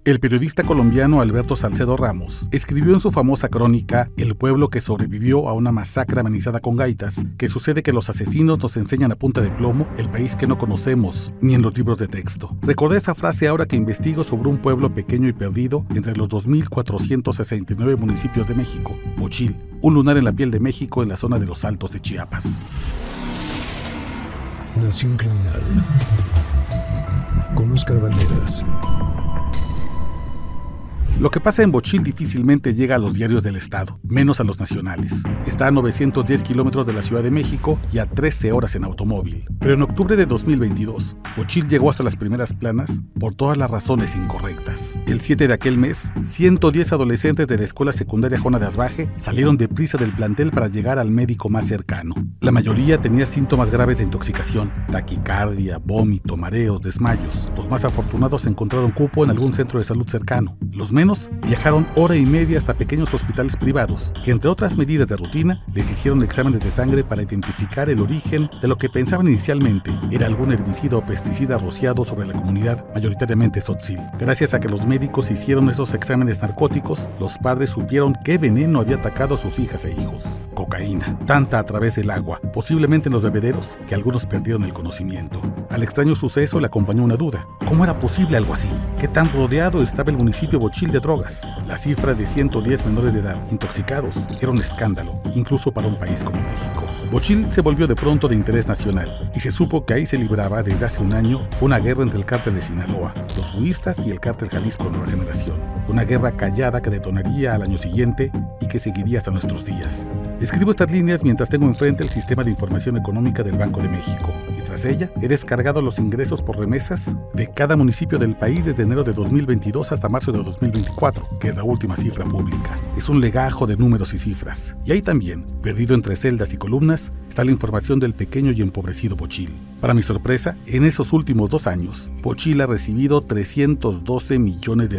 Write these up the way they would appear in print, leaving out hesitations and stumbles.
El periodista colombiano Alberto Salcedo Ramos escribió en su famosa crónica El pueblo que sobrevivió a una masacre amenizada con gaitas, que sucede que los asesinos nos enseñan a punta de plomo el país que no conocemos ni en los libros de texto. Recordé esa frase ahora que investigo sobre un pueblo pequeño y perdido entre los 2.469 municipios de México, Bochil, un lunar en la piel de México en la zona de los Altos de Chiapas. Nación Criminal con Oscar Banderas. Lo que pasa en Bochil difícilmente llega a los diarios del estado, menos a los nacionales. Está a 910 kilómetros de la Ciudad de México y a 13 horas en automóvil. Pero en octubre de 2022, Bochil llegó hasta las primeras planas por todas las razones incorrectas. El 7 de aquel mes, 110 adolescentes de la escuela secundaria Juana de Asbaje salieron deprisa del plantel para llegar al médico más cercano. La mayoría tenía síntomas graves de intoxicación, taquicardia, vómito, mareos, desmayos. Los más afortunados encontraron cupo en algún centro de salud cercano. Los menos viajaron hora y media hasta pequeños hospitales privados, que entre otras medidas de rutina, les hicieron exámenes de sangre para identificar el origen de lo que pensaban inicialmente era algún herbicida o pesticida rociado sobre la comunidad, mayoritariamente tzotzil. Gracias a que los médicos hicieron esos exámenes narcóticos, los padres supieron qué veneno había atacado a sus hijas e hijos. Cocaína, tanta a través del agua, posiblemente en los bebederos, que algunos perdieron el conocimiento. Al extraño suceso le acompañó una duda. ¿Cómo era posible algo así? ¿Qué tan rodeado estaba el municipio Bochil de drogas? La cifra de 110 menores de edad intoxicados era un escándalo, incluso para un país como México. Bochil se volvió de pronto de interés nacional y se supo que ahí se libraba desde hace un año una guerra entre el cártel de Sinaloa, los huistas y el cártel Jalisco Nueva Generación. Una guerra callada que detonaría al año siguiente y que seguiría hasta nuestros días. Escribo estas líneas mientras tengo enfrente el Sistema de Información Económica del Banco de México y tras ella he descargado los ingresos por remesas de cada municipio del país desde enero de 2022 hasta marzo de 2024, que es la última cifra pública. Es un legajo de números y cifras. Y ahí también, perdido entre celdas y columnas, está la información del pequeño y empobrecido Bochil. Para mi sorpresa, en esos últimos 2 años, Bochil ha recibido $312 millones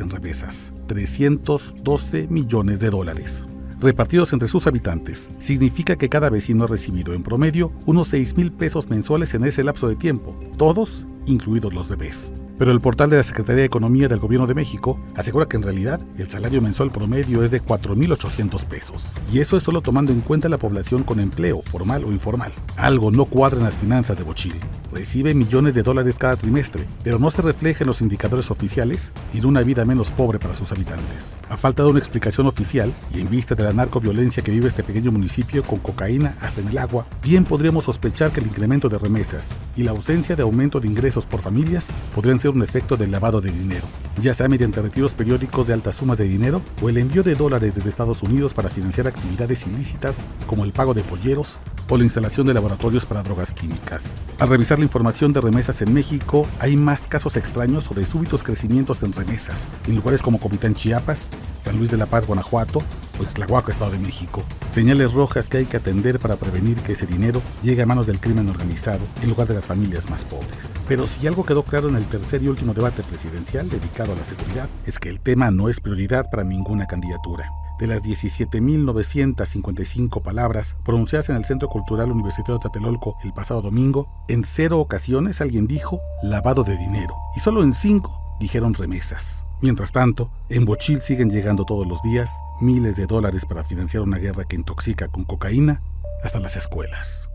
en remesas. $312 millones. Repartidos entre sus habitantes, significa que cada vecino ha recibido en promedio unos 6,000 pesos mensuales en ese lapso de tiempo, todos incluidos los bebés. Pero el portal de la Secretaría de Economía del Gobierno de México asegura que en realidad el salario mensual promedio es de 4,800 pesos. Y eso es solo tomando en cuenta la población con empleo, formal o informal. Algo no cuadra en las finanzas de Bochil. Recibe millones de dólares cada trimestre, pero no se refleja en los indicadores oficiales y de una vida menos pobre para sus habitantes. A falta de una explicación oficial y en vista de la narcoviolencia que vive este pequeño municipio con cocaína hasta en el agua, bien podríamos sospechar que el incremento de remesas y la ausencia de aumento de ingresos por familias podrían ser un efecto del lavado de dinero, ya sea mediante retiros periódicos de altas sumas de dinero o el envío de dólares desde Estados Unidos para financiar actividades ilícitas como el pago de polleros o la instalación de laboratorios para drogas químicas. Al revisar la información de remesas en México, hay más casos extraños o de súbitos crecimientos en remesas en lugares como Comitán, Chiapas, San Luis de la Paz, Guanajuato o Ixtlahuaco, Estado de México. Señales rojas que hay que atender para prevenir que ese dinero llegue a manos del crimen organizado en lugar de las familias más pobres. Pero si algo quedó claro en el tercer y último debate presidencial dedicado a la seguridad, es que el tema no es prioridad para ninguna candidatura. De las 17,955 palabras pronunciadas en el Centro Cultural Universitario de Tlatelolco el pasado domingo, en 0 ocasiones alguien dijo lavado de dinero y solo en 5 dijeron remesas. Mientras tanto, en Bochil siguen llegando todos los días miles de dólares para financiar una guerra que intoxica con cocaína hasta las escuelas.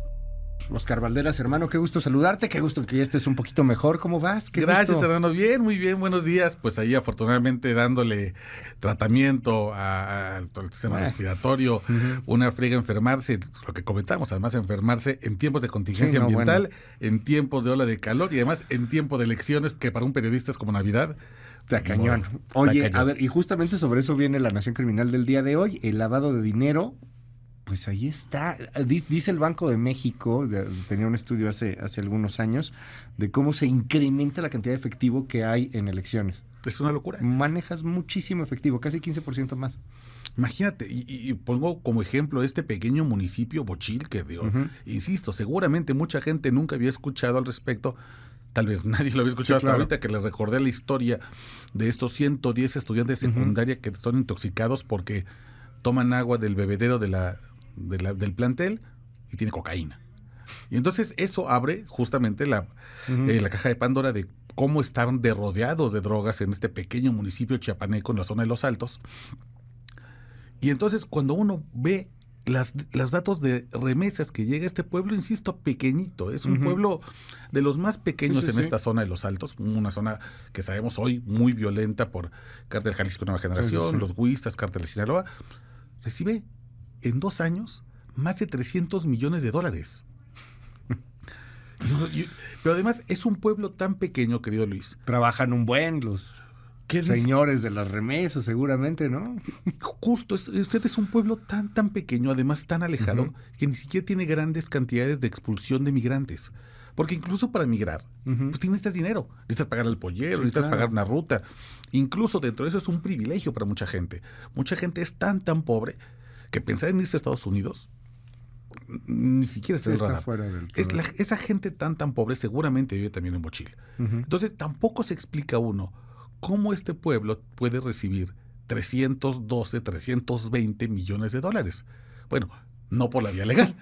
Oscar Banderas, hermano, qué gusto saludarte, qué gusto que ya estés un poquito mejor. ¿Cómo vas? Gracias, hermano. Bien, muy bien, buenos días. Pues ahí afortunadamente dándole tratamiento al sistema respiratorio, una friega enfermarse, lo que comentamos, además enfermarse en tiempos de contingencia ambiental, en tiempos de ola de calor y además en tiempo de elecciones, que para un periodista es como Navidad. Está cañón. Oye, a ver, y justamente sobre eso viene la Nación Criminal del día de hoy, el lavado de dinero. Pues ahí está. Dice el Banco de México, tenía un estudio hace algunos años, de cómo se incrementa la cantidad de efectivo que hay en elecciones. Es una locura. Manejas muchísimo efectivo, casi 15% más. Imagínate, y pongo como ejemplo este pequeño municipio Bochil, que insisto, seguramente mucha gente nunca había escuchado al respecto. Tal vez nadie lo había escuchado hasta ahorita, que le recordé la historia de estos 110 estudiantes de secundaria que son intoxicados porque toman agua del bebedero del plantel y tiene cocaína. Y entonces eso abre justamente la caja de Pandora de cómo estaban rodeados de drogas en este pequeño municipio chiapaneco en la zona de Los Altos. Y entonces cuando uno ve los datos de remesas que llega a este pueblo, insisto, pequeñito, es un pueblo de los más pequeños en esta zona de Los Altos, una zona que sabemos hoy muy violenta por Cártel Jalisco Nueva Generación, los Huistas, Cártel de Sinaloa, recibe en 2 años más de $300 millones. Pero además es un pueblo tan pequeño, querido Luis. Trabajan un buen los señores de las remesas, seguramente, ¿no? Justo, es un pueblo tan pequeño, además tan alejado, que ni siquiera tiene grandes cantidades de expulsión de migrantes. Porque incluso para migrar, pues necesitas dinero. Necesitas pagar al pollero, necesitas pagar una ruta. Incluso dentro de eso es un privilegio para mucha gente. Mucha gente es tan pobre que pensar en irse a Estados Unidos ni siquiera está en el radar. Esa gente tan pobre seguramente vive también en Bochil. Entonces tampoco se explica uno cómo este pueblo puede recibir 320 millones de dólares. Bueno, no por la vía legal.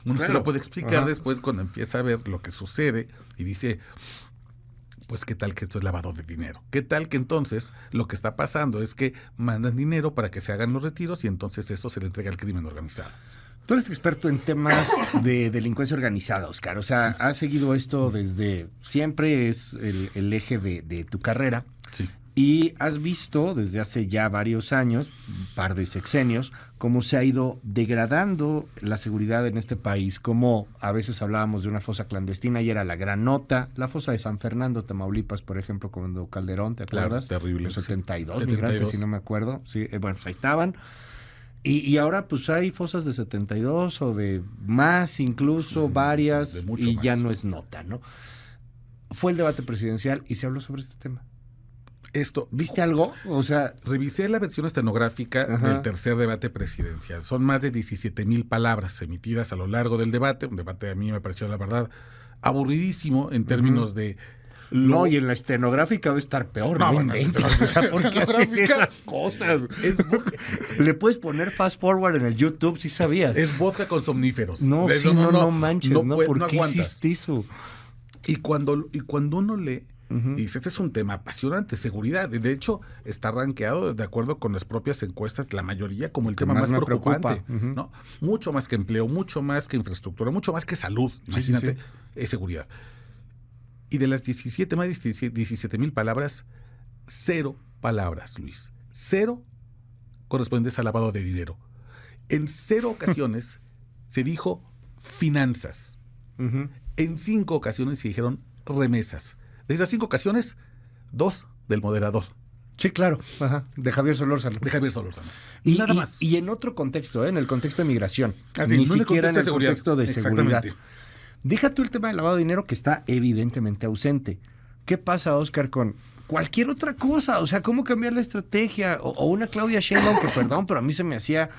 Uno se lo puede explicar después cuando empieza a ver lo que sucede y dice, pues qué tal que esto es lavado de dinero. Qué tal que entonces lo que está pasando es que mandan dinero para que se hagan los retiros y entonces eso se le entrega al crimen organizado. Tú eres experto en temas de delincuencia organizada, Oscar. O sea, has seguido esto desde siempre, es el eje de tu carrera. Sí. Y has visto desde hace ya varios años, un par de sexenios, cómo se ha ido degradando la seguridad en este país. Cómo a veces hablábamos de una fosa clandestina y era la gran nota. La fosa de San Fernando, Tamaulipas, por ejemplo, cuando Calderón, ¿te acuerdas? Claro, terrible. Los 72 migrantes, si no me acuerdo. Sí, bueno, pues ahí estaban. Y ahora pues hay fosas de 72 o de más, incluso varias, y más. Ya no es nota, ¿no? Fue el debate presidencial y se habló sobre este tema. ¿Viste algo? O sea, revisé la versión estenográfica del tercer debate presidencial. Son más de 17,000 palabras emitidas a lo largo del debate. Un debate a mí me pareció, la verdad, aburridísimo en términos de... No, y en la estenográfica debe estar peor. No, bueno, o sea, ¿por qué haces esas cosas? Le puedes poner fast forward en el YouTube, si sabías. Es vodka con somníferos. No manches, ¿no? ¿Por qué hiciste eso? Y cuando uno lee, dice, este es un tema apasionante, seguridad. De hecho, está rankeado de acuerdo con las propias encuestas, la mayoría, como el tema más preocupante. ¿No? Mucho más que empleo, mucho más que infraestructura, mucho más que salud. Imagínate, es seguridad. Y de las más de 17,000 palabras, 0 palabras, Luis. 0 correspondientes al lavado de dinero. En 0 ocasiones se dijo finanzas. En 5 ocasiones se dijeron remesas. De esas 5 ocasiones, 2 del moderador. Sí, claro. De Javier Solórzano. Y nada más. Y en otro contexto, en el contexto de migración. Ni siquiera en el contexto de seguridad. Deja tú el tema del lavado de dinero que está evidentemente ausente. ¿Qué pasa, Oscar, con cualquier otra cosa? O sea, ¿cómo cambiar la estrategia? O una Claudia Sheinbaum que, perdón, pero a mí se me hacía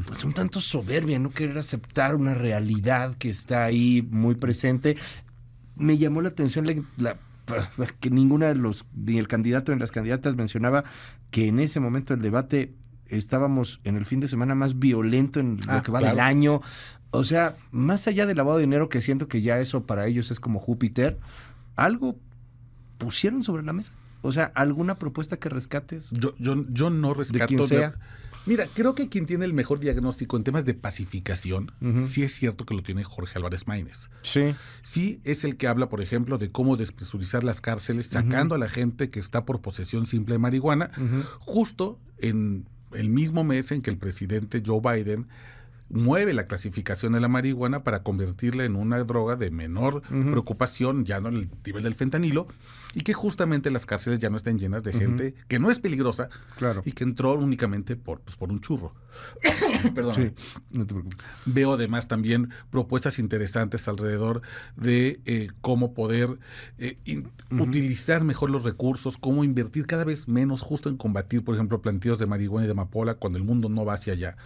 pues un tanto soberbia no querer aceptar una realidad que está ahí muy presente. Me llamó la atención que ninguna de ni el candidato ni las candidatas mencionaba que en ese momento del debate estábamos en el fin de semana más violento en lo que va del año. O sea, más allá del lavado de dinero, que siento que ya eso para ellos es como Júpiter, ¿algo pusieron sobre la mesa? O sea, ¿alguna propuesta que rescates? Yo no rescato. ¿De quien sea? Mira, creo que quien tiene el mejor diagnóstico en temas de pacificación, sí es cierto que lo tiene Jorge Álvarez Maínez. Sí. Sí es el que habla, por ejemplo, de cómo despresurizar las cárceles, sacando a la gente que está por posesión simple de marihuana, justo en el mismo mes en que el presidente Joe Biden mueve la clasificación de la marihuana para convertirla en una droga de menor preocupación, ya no en el nivel del fentanilo, y que justamente las cárceles ya no estén llenas de gente que no es peligrosa, claro, y que entró únicamente por un churro. Perdón. Sí, no te preocupes. Veo además también propuestas interesantes alrededor de cómo poder utilizar mejor los recursos, cómo invertir cada vez menos justo en combatir, por ejemplo, plantíos de marihuana y de amapola cuando el mundo no va hacia allá.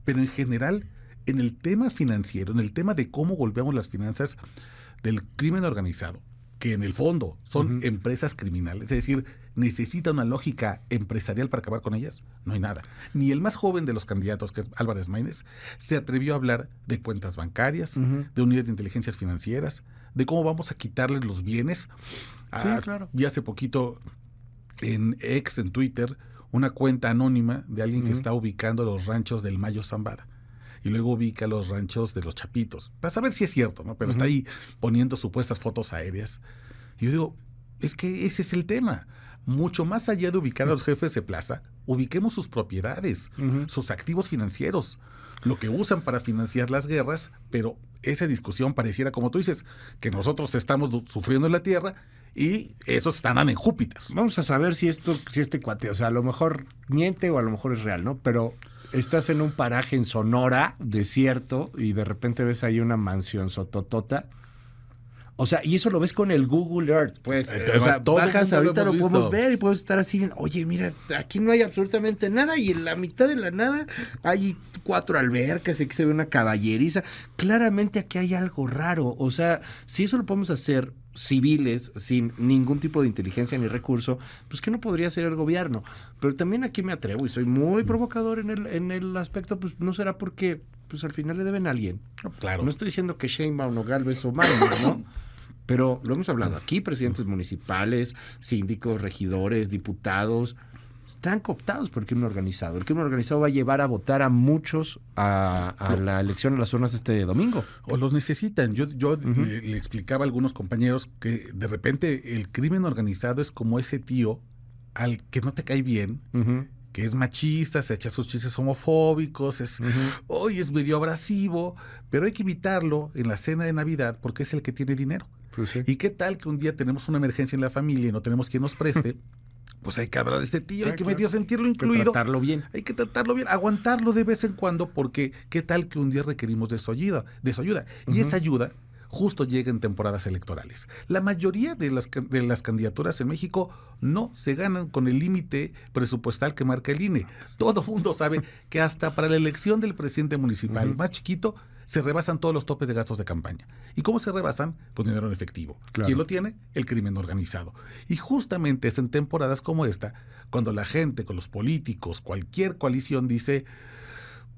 Pero en general, en el tema financiero, en el tema de cómo golpeamos las finanzas del crimen organizado, que en el fondo son empresas criminales, es decir, necesita una lógica empresarial para acabar con ellas, no hay nada. Ni el más joven de los candidatos, que es Álvarez Maínez, se atrevió a hablar de cuentas bancarias, de unidades de inteligencias financieras, de cómo vamos a quitarles los bienes. Sí, claro. Y hace poquito en X, en Twitter, una cuenta anónima de alguien que está ubicando los ranchos del Mayo Zambada. Y luego ubica los ranchos de los Chapitos. Para saber si es cierto, ¿no? Pero está ahí poniendo supuestas fotos aéreas. Y yo digo, es que ese es el tema. Mucho más allá de ubicar a los jefes de plaza, ubiquemos sus propiedades, sus activos financieros, lo que usan para financiar las guerras, pero esa discusión pareciera, como tú dices, que nosotros estamos sufriendo en la Tierra y esos están en Júpiter. Vamos a saber si este cuate, o sea, a lo mejor miente o a lo mejor es real, ¿no? Pero estás en un paraje en Sonora, desierto, y de repente ves ahí una mansión sototota. O sea, y eso lo ves con el Google Earth, pues. Entonces, o sea, bajas, ahorita lo podemos visto. ver y podemos estar así viendo, oye, mira, aquí no hay absolutamente nada y en la mitad de la nada hay 4 albercas y aquí se ve una caballeriza. Claramente aquí hay algo raro. O sea, si eso lo podemos hacer civiles, sin ningún tipo de inteligencia ni recurso, pues que no podría ser el gobierno. Pero también aquí me atrevo y soy muy provocador en el aspecto, pues no será porque pues al final le deben a alguien. Claro. No estoy diciendo que Sheinbaum o Gálvez o Mañez, ¿no? Pero lo hemos hablado aquí, presidentes municipales, síndicos, regidores, diputados, están cooptados por el crimen organizado. El crimen organizado va a llevar a votar a muchos a la elección en las zonas este domingo. O los necesitan. Yo le explicaba a algunos compañeros que de repente el crimen organizado es como ese tío al que no te cae bien, que es machista, se echa sus chistes homofóbicos, es medio abrasivo, pero hay que evitarlo en la cena de Navidad porque es el que tiene dinero. Pues sí. ¿Y qué tal que un día tenemos una emergencia en la familia y no tenemos quien nos preste? Pues hay que hablar de este tío, hay que medio sentirlo incluido. Hay que tratarlo bien. Hay que tratarlo bien, aguantarlo de vez en cuando, porque qué tal que un día requerimos de su ayuda. Y esa ayuda justo llega en temporadas electorales. La mayoría de las candidaturas en México no se ganan con el límite presupuestal que marca el INE. Todo mundo sabe que hasta para la elección del presidente municipal más chiquito se rebasan todos los topes de gastos de campaña. ¿Y cómo se rebasan? Con dinero en efectivo. Claro. ¿Quién lo tiene? El crimen organizado. Y justamente es en temporadas como esta, cuando la gente, con los políticos, cualquier coalición dice,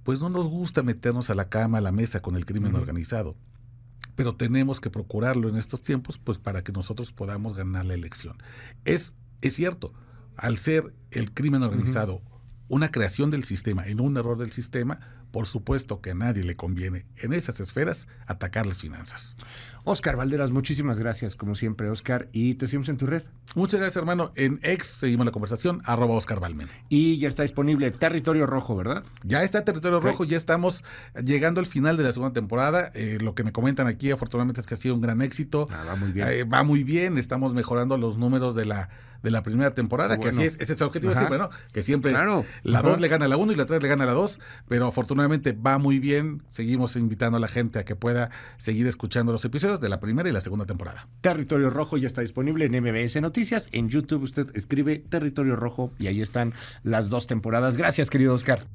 pues no nos gusta meternos a la cama, a la mesa con el crimen organizado. Pero tenemos que procurarlo en estos tiempos, pues para que nosotros podamos ganar la elección. Es cierto, al ser el crimen organizado una creación del sistema y no un error del sistema, por supuesto que a nadie le conviene en esas esferas atacar las finanzas. Oscar Valderas, muchísimas gracias, como siempre, Oscar, y te seguimos en tu red. Muchas gracias, hermano. En X seguimos la conversación, @Oscar Balmen. Y ya está disponible Territorio Rojo, ¿verdad? Ya está Territorio Rojo, ya estamos llegando al final de la segunda temporada. Lo que me comentan aquí, afortunadamente, es que ha sido un gran éxito. Va muy bien. Va muy bien, estamos mejorando los números de la primera temporada, que así es, ese es el objetivo siempre, ¿no? Que siempre la 2 le gana a la 1 y la 3 le gana a la 2, pero afortunadamente va muy bien. Seguimos invitando a la gente a que pueda seguir escuchando los episodios de la primera y la segunda temporada. Territorio Rojo ya está disponible en MBS Noticias. En YouTube usted escribe Territorio Rojo y ahí están las 2 temporadas. Gracias, querido Oscar.